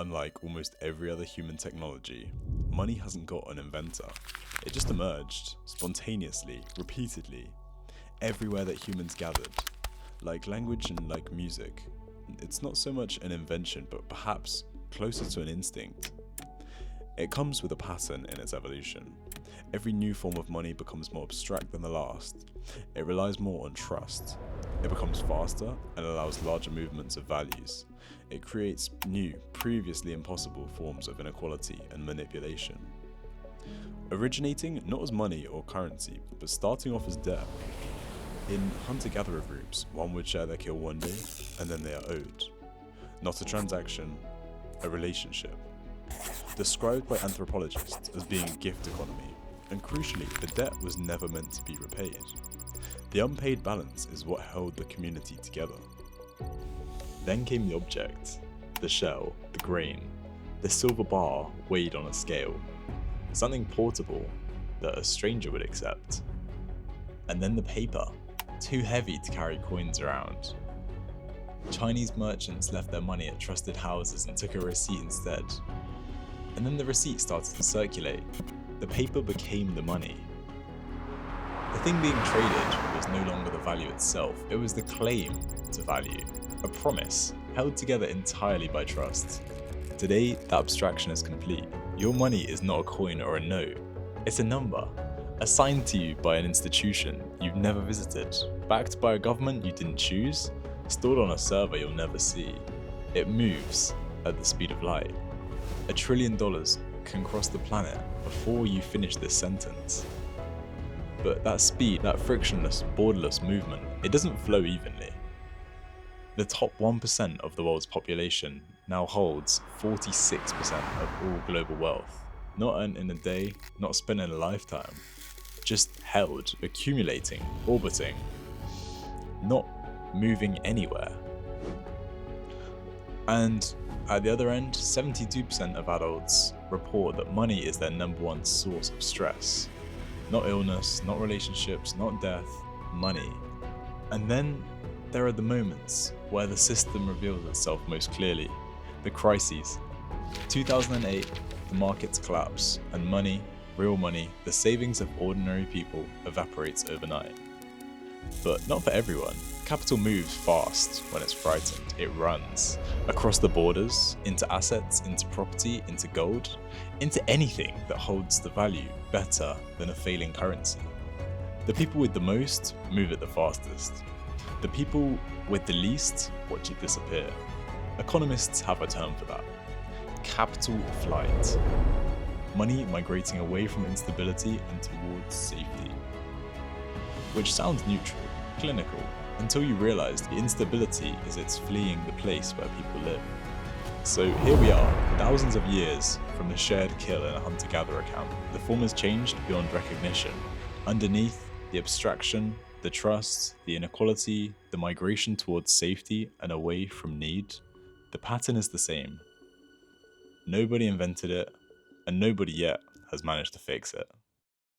unlike almost every other human technology, money hasn't got an inventor. It just emerged, spontaneously, repeatedly, everywhere that humans gathered. Like language and like music, it's not so much an invention, but perhaps closer to an instinct. It comes with a pattern in its evolution. Every new form of money becomes more abstract than the last. It relies more on trust. It becomes faster and allows larger movements of values. It creates new, previously impossible forms of inequality and manipulation. Originating not as money or currency, but starting off as debt. In hunter-gatherer groups, one would share their kill one day, and then they are owed. Not a transaction, a relationship. Described by anthropologists as being a gift economy, and crucially, the debt was never meant to be repaid. The unpaid balance is what held the community together. Then came the object, the shell, the grain, the silver bar weighed on a scale, something portable that a stranger would accept. And then the paper, too heavy to carry coins around. Chinese merchants left their money at trusted houses and took a receipt instead. And then the receipt started to circulate. The paper became the money. The thing being traded was no longer the value itself, it was the claim to value, a promise held together entirely by trust. Today, that abstraction is complete. Your money is not a coin or a note, it's a number, assigned to you by an institution you've never visited, backed by a government you didn't choose, stored on a server you'll never see. It moves at the speed of light. $1 trillion can cross the planet before you finish this sentence. But that speed, that frictionless, borderless movement, it doesn't flow evenly. The top 1% of the world's population now holds 46% of all global wealth. Not earned in a day, not spent in a lifetime. Just held, accumulating, orbiting. Not moving anywhere. And at the other end, 72% of adults report that money is their number one source of stress. Not illness, not relationships, not death, money. And then there are the moments where the system reveals itself most clearly. The crises. 2008, the markets collapse, and money, real money, the savings of ordinary people evaporates overnight. But not for everyone. Capital moves fast when it's frightened. It runs across the borders, into assets, into property, into gold, into anything that holds the value better than a failing currency. The people with the most move it the fastest. The people with the least watch it disappear. Economists have a term for that. Capital flight. Money migrating away from instability and towards safety. Which sounds neutral, clinical, until you realize the instability is it's fleeing the place where people live. So here we are, thousands of years from the shared kill in a hunter-gatherer camp. The form has changed beyond recognition. Underneath, the abstraction, the trust, the inequality, the migration towards safety and away from need, the pattern is the same. Nobody invented it, and nobody yet has managed to fix it.